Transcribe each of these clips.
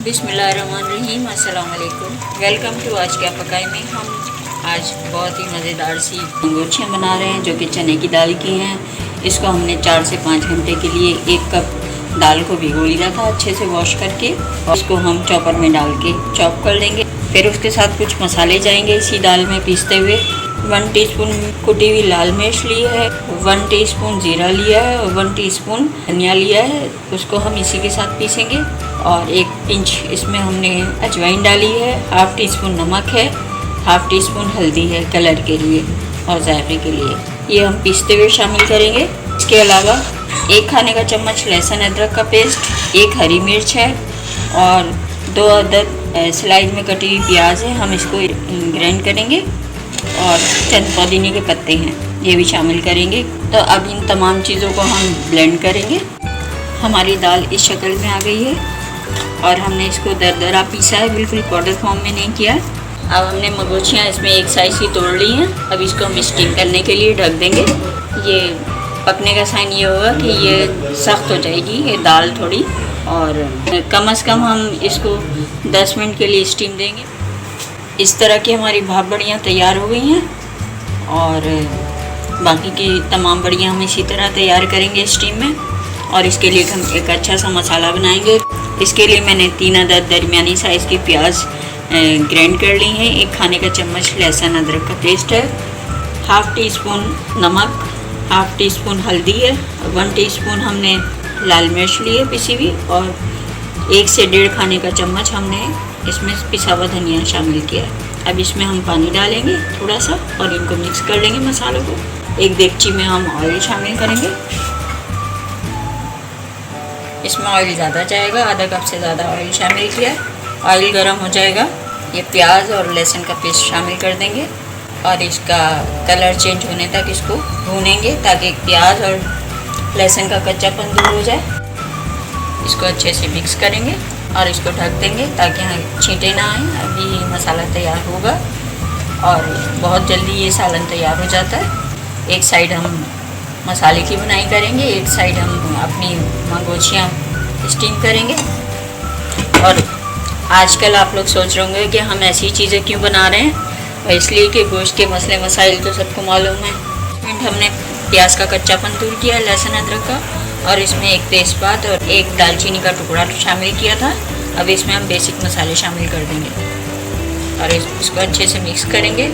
बिस्मिल्लाहिर्रहमानिर्रहीम, अस्सलाम वालेकुम। वेलकम टू आज क्या पकाए में। हम आज बहुत ही मज़ेदार सी गोचियाँ बना रहे हैं जो कि चने की दाल की हैं। इसको हमने 4 से 5 घंटे के लिए 1 कप दाल को भिगो लिया था अच्छे से वॉश करके, और इसको हम चॉपर में डाल के चॉप कर लेंगे। फिर उसके साथ कुछ मसाले जाएंगे इसी दाल में पीसते हुए। 1 टीस्पून कुटी हुई लाल मिर्च ली है, 1 टीस्पून जीरा लिया है और 1 टीस्पून धनिया लिया है। उसको हम इसी के साथ पीसेंगे। और 1 पिंच इसमें हमने अजवाइन डाली है, 1/2 टीस्पून नमक है, 1/2 टीस्पून हल्दी है कलर के लिए और जायके के लिए। ये हम पीसते हुए शामिल करेंगे। इसके अलावा 1 खाने का चम्मच लहसुन अदरक का पेस्ट, 1 हरी मिर्च है और 2 अदद स्लाइस में कटी हुई प्याज है। हम इसको ग्राइंड करेंगे और चंद पुदीने के पत्ते हैं, ये भी शामिल करेंगे। तो अब इन तमाम चीज़ों को हम ब्लेंड करेंगे। हमारी दाल इस शक्ल में आ गई है और हमने इसको दरदरा पीसा है, बिल्कुल पाउडर फॉर्म में नहीं किया। अब हमने मगोचियाँ इसमें एक साइज़ की तोड़ ली हैं। अब इसको हम स्टीम करने के लिए ढक देंगे। ये पकने का साइन ये होगा कि ये सख्त हो जाएगी ये दाल थोड़ी, और कम से कम हम इसको 10 मिनट के लिए स्टीम देंगे। इस तरह की हमारी भाप बड़ियाँ तैयार हो गई हैं और बाकी की तमाम बड़ियाँ हम इसी तरह तैयार करेंगे स्टीम में। और इसके लिए हम एक अच्छा सा मसाला बनाएंगे। इसके लिए मैंने 3 अदद दरमियानी साइज़ की प्याज ग्राइंड कर ली हैं, 1 खाने का चम्मच लहसुन अदरक का पेस्ट है, 1/2 टीस्पून नमक, 1/2 टीस्पून हल्दी है, 1 टीस्पून हमने लाल मिर्च ली है पिसी हुई, और 1 से 1.5 खाने का चम्मच हमने इसमें पिसा हुआ धनिया शामिल किया है। अब इसमें हम पानी डालेंगे थोड़ा सा और इनको मिक्स कर लेंगे मसालों को। एक देगची में हम ऑयल शामिल करेंगे। इसमें ऑयल ज़्यादा जाएगा, आधा कप से ज़्यादा ऑयल शामिल किया। ऑयल गर्म हो जाएगा, ये प्याज और लहसुन का पेस्ट शामिल कर देंगे और इसका कलर चेंज होने तक इसको भूनेंगे ताकि प्याज और लहसुन का कच्चापन दूर हो जाए। इसको अच्छे से मिक्स करेंगे और इसको ढक देंगे ताकि यहाँ छींटे ना आए। अभी मसाला तैयार होगा और बहुत जल्दी ये सालन तैयार हो जाता है। एक साइड हम मसाले की बुनाई करेंगे, एक साइड हम अपनी मंगोचियाँ स्टीम करेंगे। और आजकल आप लोग सोच रहे होंगे कि हम ऐसी चीज़ें क्यों बना रहे हैं, और इसलिए कि गोश्त के मसले मसाइल तो सबको मालूम है। हमने प्याज का कच्चापन दूर किया, लहसुन अदरक का, और इसमें 1 तेज़पात और 1 दालचीनी का टुकड़ा शामिल किया था। अब इसमें हम बेसिक मसाले शामिल कर देंगे और इसको अच्छे से मिक्स करेंगे।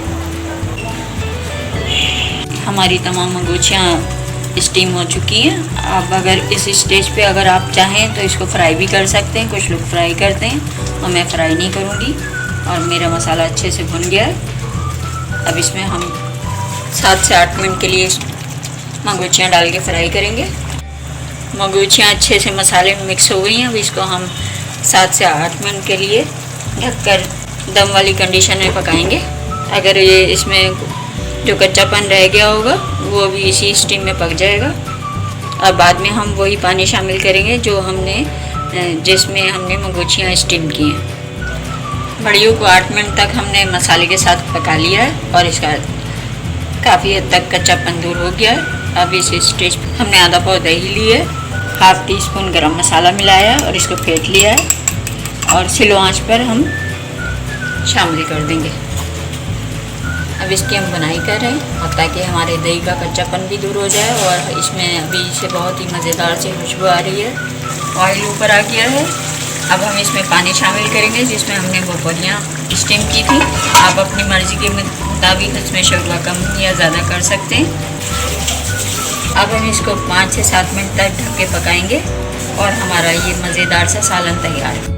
हमारी तमाम मंगोचियाँ स्टीम हो चुकी हैं। अब अगर इस स्टेज पे अगर आप चाहें तो इसको फ्राई भी कर सकते हैं, कुछ लोग फ्राई करते हैं और मैं फ्राई नहीं करूँगी। और मेरा मसाला अच्छे से भुन गया है। अब इसमें हम 7 से 8 मिनट के लिए मंगोचियाँ डाल के फ्राई करेंगे। मंगोचियाँ अच्छे से मसाले में मिक्स हो गई हैं। अब इसको हम 7 से 8 मिनट के लिए ढककर दम वाली कंडीशन में पकाएंगे। अगर ये इसमें जो कच्चापन रह गया होगा वो भी इसी स्टीम में पक जाएगा। अब बाद में हम वही पानी शामिल करेंगे जो जिसमें हमने मंगोचियाँ स्टीम की हैं। बड़ियों को 8 मिनट तक हमने मसाले के साथ पका लिया है और इसका काफ़ी हद तक कच्चापन दूर हो गया है। अब इस स्टेज पर हमने आधा पाव दही ली है, 1/2 टीस्पून गरम मसाला मिलाया है और इसको फेंट लिया है और स्लो आंच पर हम शामिल कर देंगे। अब इसकी हम बुनाई कर रहे हैं और ताकि हमारे दही का कच्चापन भी दूर हो जाए। और इसमें अभी से बहुत ही मज़ेदार सी खुशबू आ रही है, ऑयल ऊपर आ गया है। अब हम इसमें पानी शामिल करेंगे जिसमें हमने वो बड़ियाँ स्टीम की थी। आप अपनी मर्ज़ी के मुताबिक इसमें शोरबा कम या ज़्यादा कर सकते हैं। अब हम इसको 5 से 7 मिनट तक ढक के पकाएंगे और हमारा ये मज़ेदार सा सालन तैयार है।